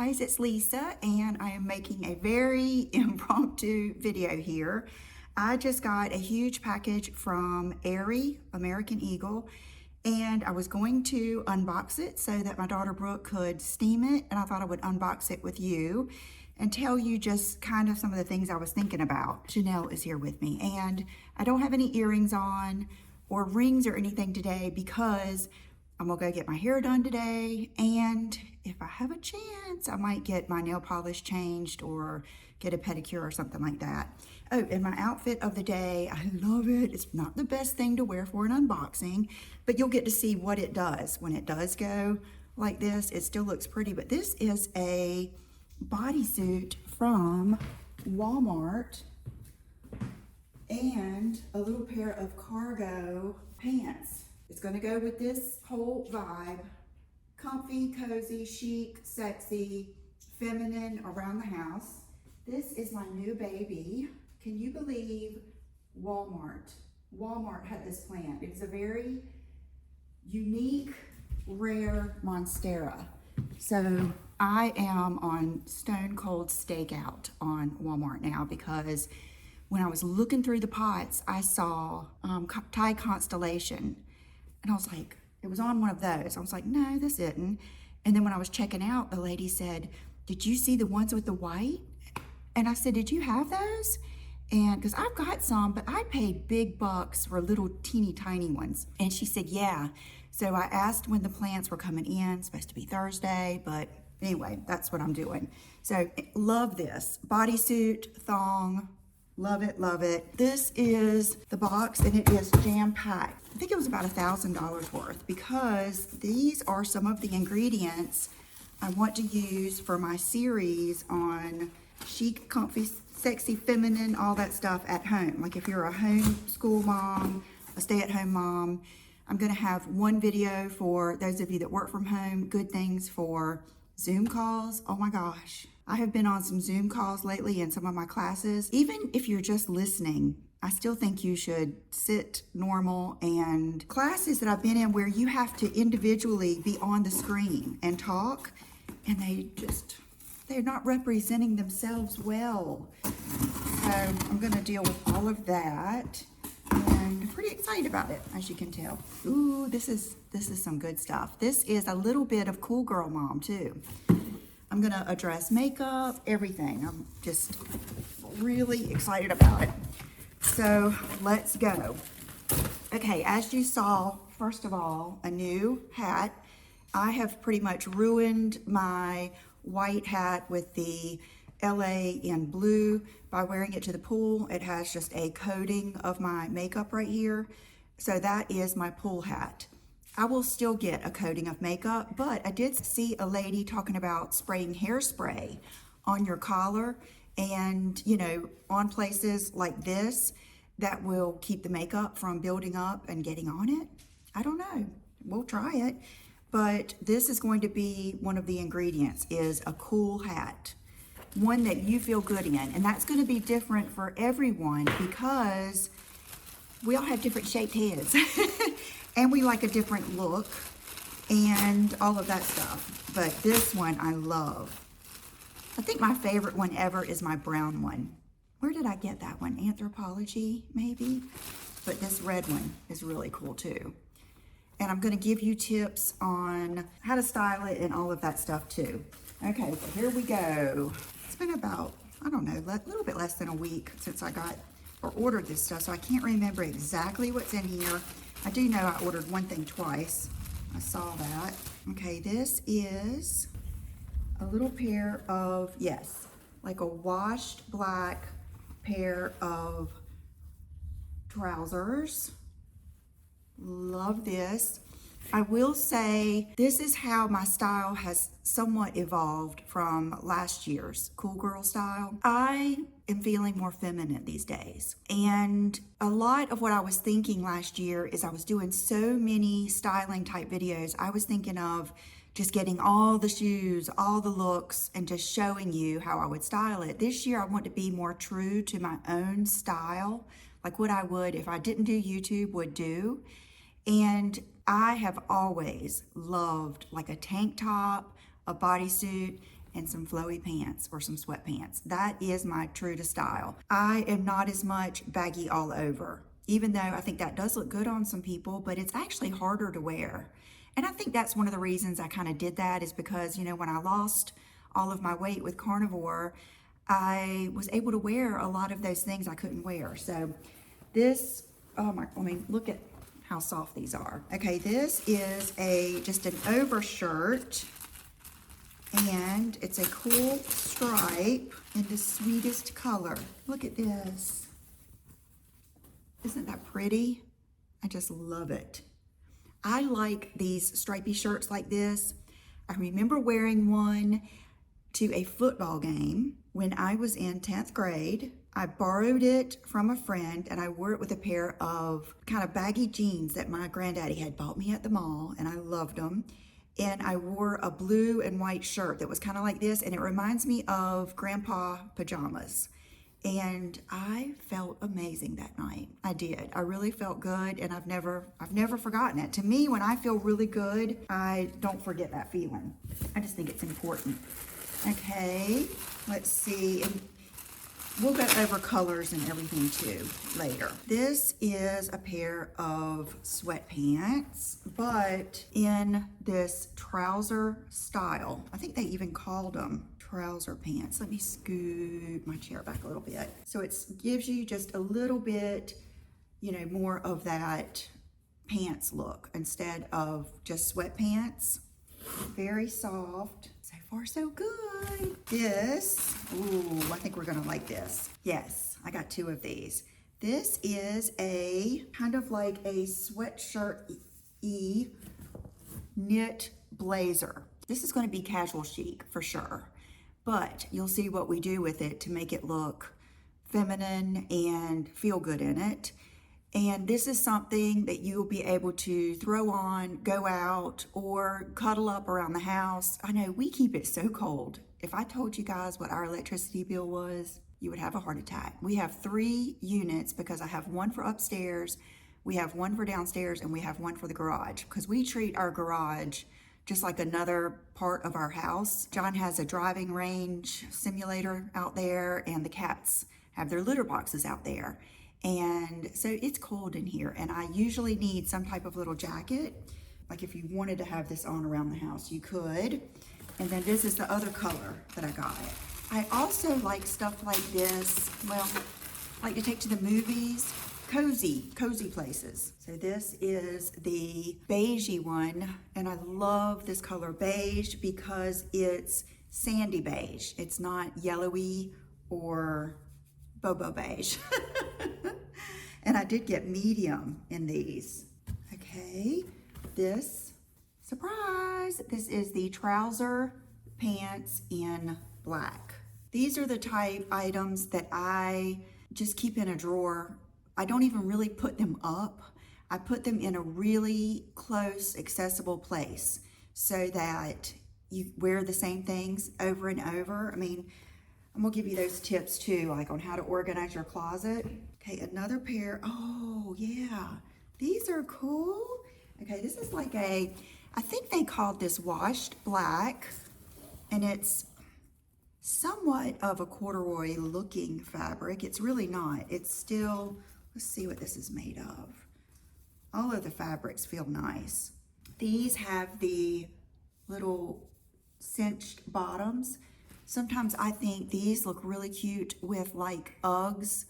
guys, it's Lisa, and I am making a very impromptu video here. I just got a huge package from AERIE, American Eagle, and I was going to unbox it so that my daughter Brooke could steam it, and I thought I would unbox it with you and tell you just kind of some of the things I was thinking about. Chanel is here with me, and I don't have any earrings on or rings or anything today because I'm gonna go get my hair done today, and if I have a chance, I might get my nail polish changed or get a pedicure or something like that. Oh, and my outfit of the day, I love it. It's not the best thing to wear for an unboxing, but you'll get to see what it does. When it does go like this, it still looks pretty, but this is a bodysuit from Walmart and a little pair of cargo pants. It's gonna go with this whole vibe. Comfy, cozy, chic, sexy, feminine around the house. This is my new baby. Can you believe Walmart had this plant? It's a very unique, rare Monstera. So I am on stone cold stakeout on Walmart now because when I was looking through the pots, I saw Thai Constellation. And I was like, it was on one of those. I was like, no, this isn't. And then when I was checking out, the lady said, did you see the ones with the white? And I said, did you have those? And because I've got some, but I paid big bucks for little teeny tiny ones. And she said, yeah. So I asked when the plants were coming in. It's supposed to be Thursday, but anyway, that's what I'm doing. So love this. Bodysuit, thong. Love it, love it. This is the box, and it is jam-packed. I think it was about $1,000 worth because these are some of the ingredients I want to use for my series on chic, comfy, sexy, feminine, all that stuff at home. Like if you're a homeschool mom, a stay-at-home mom, I'm gonna have one video for those of you that work from home, good things for Zoom calls. Oh my gosh. I have been on some Zoom calls lately in some of my classes. Even if you're just listening, I still think you should sit normal, and classes that I've been in where you have to individually be on the screen and talk, and they're not representing themselves well. So I'm gonna deal with all of that, and I'm pretty excited about it, as you can tell. Ooh, this is some good stuff. This is a little bit of cool girl mom too. I'm gonna address makeup, everything. I'm just really excited about it. So let's go. Okay, as you saw, first of all, a new hat. I have pretty much ruined my white hat with the LA in blue by wearing it to the pool. It has just a coating of my makeup right here. So that is my pool hat. I will still get a coating of makeup, but I did see a lady talking about spraying hairspray on your collar and, you know, on places like this that will keep the makeup from building up and getting on it. I don't know. We'll try it. But this is going to be one of the ingredients, is a cool hat. One that you feel good in. And that's going to be different for everyone because we all have different shaped heads. And we like a different look and all of that stuff. But this one I love. I think my favorite one ever is my brown one. Where did I get that one? Anthropologie, maybe? But this red one is really cool too. And I'm gonna give you tips on how to style it and all of that stuff too. Okay, so here we go. It's been about, I don't know, a little bit less than a week since I got or ordered this stuff, so I can't remember exactly what's in here. I do know I ordered one thing twice. I saw that. Okay, this is a little pair of, yes, like a washed black pair of trousers. Love this. I will say this is how my style has somewhat evolved from last year's cool girl style. I am feeling more feminine these days. And a lot of what I was thinking last year is I was doing so many styling type videos. I was thinking of just getting all the shoes, all the looks, and just showing you how I would style it. This year I want to be more true to my own style, like what I would, if I didn't do YouTube, would do. And I have always loved like a tank top, a bodysuit, and some flowy pants or some sweatpants. That is my true to style. I am not as much baggy all over, even though I think that does look good on some people, but it's actually harder to wear. And I think that's one of the reasons I kind of did that, is because, you know, when I lost all of my weight with carnivore, I was able to wear a lot of those things I couldn't wear. So this, oh my, I mean, look at how soft these are. Okay, this is just an overshirt, and it's a cool stripe in the sweetest color. Look at this. Isn't that pretty? I just love it. I like these stripy shirts like this. I remember wearing one to a football game when I was in 10th grade. I borrowed it from a friend, and I wore it with a pair of kind of baggy jeans that my granddaddy had bought me at the mall, and I loved them. And I wore a blue and white shirt that was kind of like this, and it reminds me of grandpa pajamas. And I felt amazing that night. I did. I really felt good, and I've never forgotten it. To me, when I feel really good, I don't forget that feeling. I just think it's important. Okay, let's see. And we'll go over colors and everything too later. This is a pair of sweatpants, but in this trouser style. I think they even called them trouser pants. Let me scoot my chair back a little bit. So it gives you just a little bit, you know, more of that pants look instead of just sweatpants. Very soft. So far, so good. This, ooh, I think we're gonna like this. Yes, I got 2 of these. This is a kind of like a sweatshirt-y knit blazer. This is gonna be casual chic for sure, but you'll see what we do with it to make it look feminine and feel good in it. And this is something that you'll be able to throw on, go out, or cuddle up around the house. I know we keep it so cold. If I told you guys what our electricity bill was, you would have a heart attack. We have 3 units because I have one for upstairs, we have one for downstairs, and we have one for the garage, because we treat our garage just like another part of our house. John has a driving range simulator out there, and the cats have their litter boxes out there. And so it's cold in here, and I usually need some type of little jacket. Like if you wanted to have this on around the house, you could. And then this is the other color that I got. I also like stuff like this, well, I like to take to the movies, cozy places. So this is the beigey one, and I love this color beige because it's sandy beige. It's not yellowy or bobo beige. And I did get medium in these. Okay, this, surprise, this is the trouser pants in black. These are the type items that I just keep in a drawer. I don't even really put them up. I put them in a really close, accessible place so that you wear the same things over and over. I mean, I'm gonna give you those tips too, like on how to organize your closet. Okay, another pair. Oh yeah, these are cool. Okay, this is like I think they called this washed black, and it's somewhat of a corduroy looking fabric. It's really not. It's still, let's see what this is made of. All of the fabrics feel nice. These have the little cinched bottoms. Sometimes I think these look really cute with like Uggs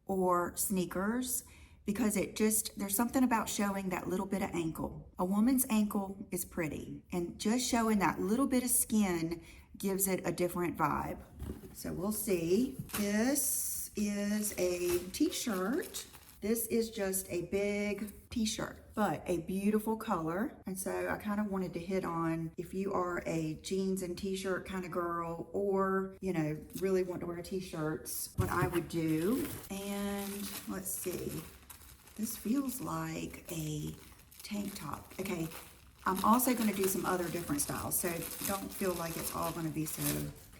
or sneakers, because there's something about showing that little bit of ankle. A woman's ankle is pretty, and just showing that little bit of skin gives it a different vibe. So we'll see. This is a t-shirt. This is just a big t-shirt, but a beautiful color. And so I kind of wanted to hit on if you are a jeans and t-shirt kind of girl, or, you know, really want to wear t-shirts, what I would do. And let's see, this feels like a tank top. Okay, I'm also going to do some other different styles, so don't feel like it's all going to be so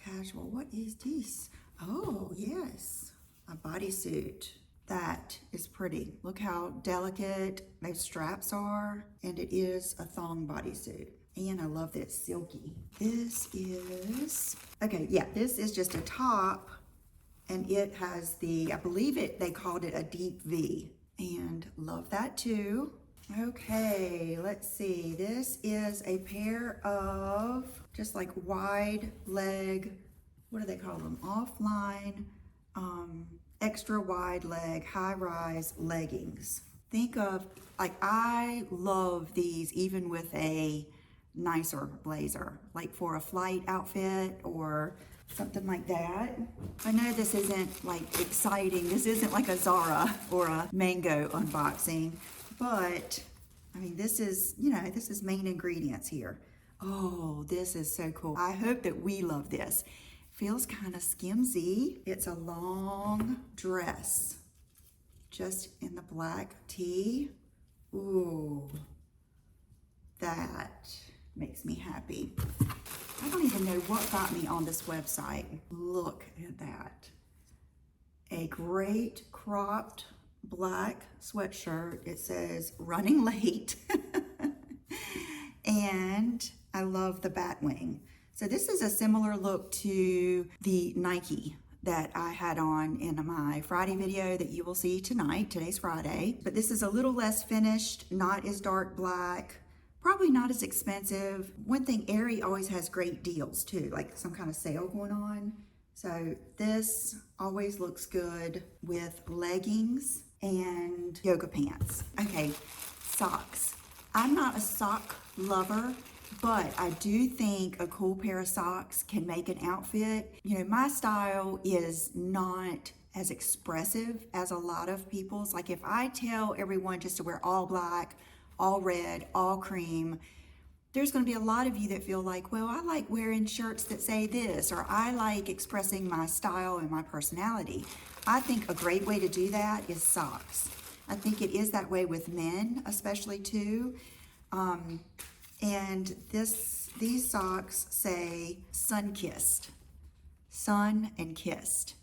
casual. What is this? Oh, yes, a bodysuit. That is pretty. Look how delicate those straps are, and it is a thong bodysuit. And I love that it's silky. This is Okay, yeah, this is just a top, and it has the, I believe they called it a deep V, and love that too. Okay, let's see. This is a pair of just like wide leg, what do they call them? Offline, extra wide leg, high rise leggings. Think of, like, I love these even with a nicer blazer, like for a flight outfit or something like that. I know this isn't like exciting. This isn't like a Zara or a Mango unboxing, but I mean, this is, you know, this is main ingredients here. Oh, this is so cool. I hope that we love this. Feels kind of skimsy. It's a long dress, just in the black tee. Ooh, that makes me happy. I don't even know what got me on this website. Look at that. A great cropped black sweatshirt. It says running late. And I love the bat wing. So this is a similar look to the Nike that I had on in my Friday video that you will see tonight. Today's Friday. But this is a little less finished, not as dark black, probably not as expensive. One thing, AERIE always has great deals too, like some kind of sale going on. So this always looks good with leggings and yoga pants. Okay, socks. I'm not a sock lover, but I do think a cool pair of socks can make an outfit. You know, my style is not as expressive as a lot of people's. Like if I tell everyone just to wear all black, all red, all cream, there's going to be a lot of you that feel like, well, I like wearing shirts that say this, or I like expressing my style and my personality. I think a great way to do that is socks. I think it is that way with men, especially too. And these socks say sun-kissed, sun and kissed.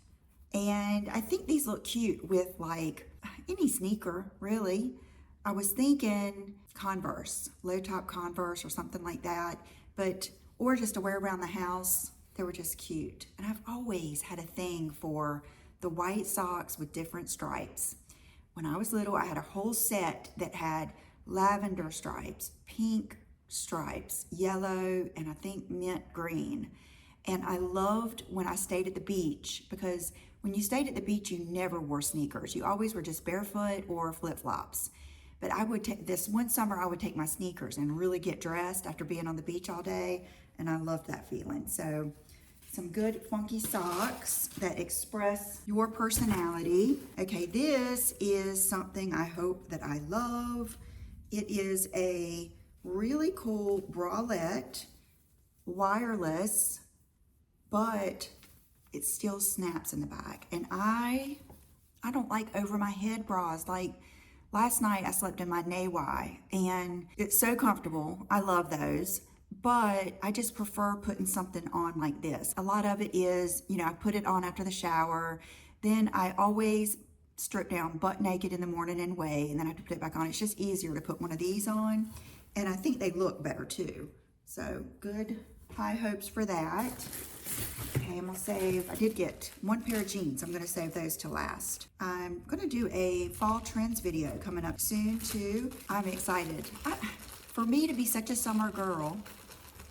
And I think these look cute with like any sneaker, really. I was thinking Converse, low top Converse or something like that, or just to wear around the house. They were just cute. And I've always had a thing for the white socks with different stripes. When I was little, I had a whole set that had lavender stripes, pink stripes, yellow, and I think mint green. And I loved when I stayed at the beach, because when you stayed at the beach, you never wore sneakers. You always were just barefoot or flip-flops. But I would take, this one summer, I would take my sneakers and really get dressed after being on the beach all day, and I loved that feeling. So some good funky socks that express your personality. Okay, this is something I hope that I love. It is a really cool bralette, wireless, but it still snaps in the back. And I don't like over my head bras. Like last night I slept in my Naywai and it's so comfortable. I love those, but I just prefer putting something on like this. A lot of it is, you know, I put it on after the shower, then I always strip down butt naked in the morning and weigh, and then I have to put it back on. It's just easier to put one of these on, and I think they look better too. So good, high hopes for that. Okay, I'm gonna save, I did get one pair of jeans. I'm gonna save those to last. I'm gonna do a fall trends video coming up soon too. I'm excited. For me to be such a summer girl,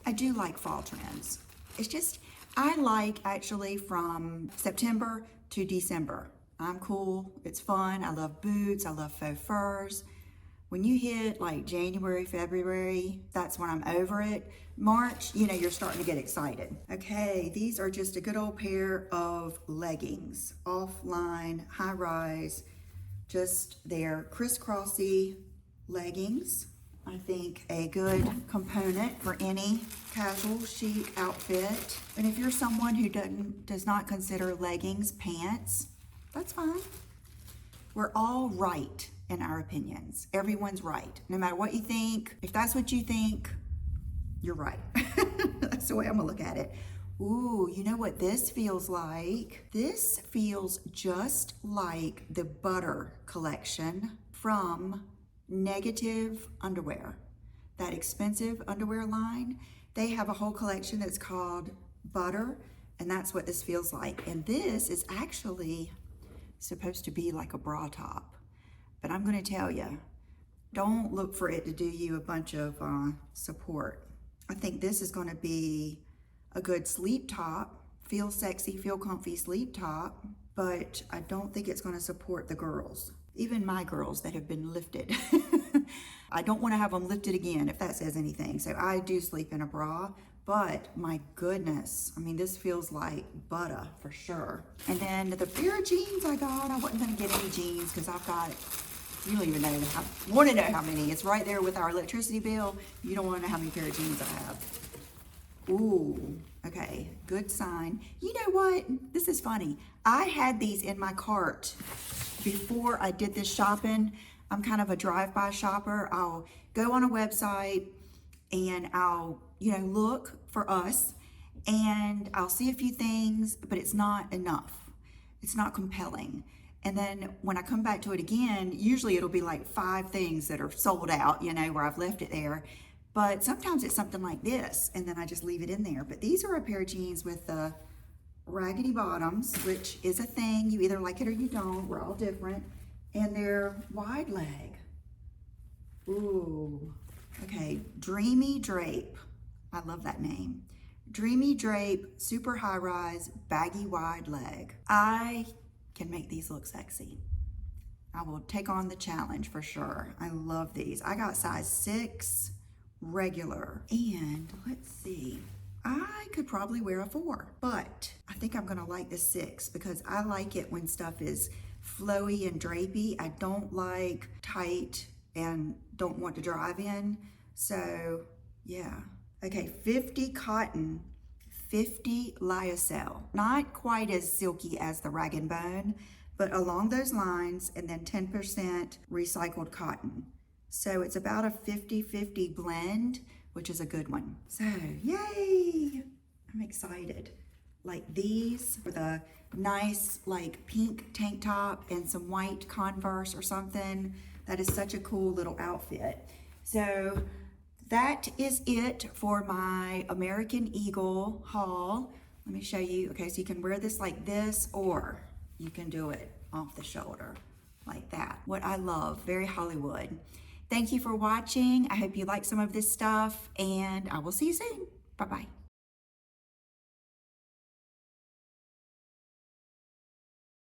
I do like fall trends. It's just, I like actually from September to December. I'm cool, it's fun, I love boots, I love faux furs. When you hit like January, February, that's when I'm over it. March, you know, you're starting to get excited. Okay, these are just a good old pair of leggings, offline, high rise, just they're crisscrossy leggings. I think a good component for any casual chic outfit. And if you're someone who does not consider leggings pants, that's fine. We're all right in our opinions. Everyone's right. No matter what you think, if that's what you think, you're right. That's the way I'm gonna look at it. Ooh, you know what this feels like? This feels just like the Butter collection from Negative Underwear. That expensive underwear line. They have a whole collection that's called Butter, And that's what this feels like. And this is actually supposed to be like a bra top. But I'm gonna tell you, don't look for it to do you a bunch of support. I think this is gonna be a good sleep top, feel sexy, feel comfy sleep top, but I don't think it's gonna support the girls, even my girls that have been lifted. I don't wanna have them lifted again, if that says anything. So I do sleep in a bra, but my goodness, I mean, this feels like butter for sure. And then the pair of jeans I got, I wasn't gonna get any jeans because I've got, you don't even know want to know how many. It's right there with our electricity bill. You don't want to know how many pair of jeans I have. Ooh, okay, good sign. You know what? This is funny. I had these in my cart before I did this shopping. I'm kind of a drive-by shopper. I'll go on a website and I'll, you know, look for us and I'll see a few things, but it's not enough. It's not compelling. And then when I come back to it again, usually it'll be like 5 things that are sold out, you know, where I've left it there. But sometimes it's something like this, and then I just leave it in there. But these are a pair of jeans with the raggedy bottoms, which is a thing. You either like it or you don't. We're all different. And they're wide leg. Ooh. Okay, Dreamy Drape. I love that name. Dreamy Drape, super high rise, baggy wide leg. I can make these look sexy. I will take on the challenge for sure. I love these. I got size 6 regular, and let's see, I could probably wear a 4, but I think I'm gonna like the 6 because I like it when stuff is flowy and drapey. I don't like tight and don't want to drive in. So yeah. Okay, 50 cotton, 50 lyocell. Not quite as silky as the Rag & Bone, but along those lines, and then 10% recycled cotton. So it's about a 50-50 blend, which is a good one. So yay, I'm excited. Like these with a nice like pink tank top and some white Converse or something. That is such a cool little outfit. So that is it for my American Eagle haul. Let me show you. Okay, so you can wear this like this, or you can do it off the shoulder like that. What I love, very Hollywood. Thank you for watching. I hope you like some of this stuff, and I will see you soon. Bye-bye.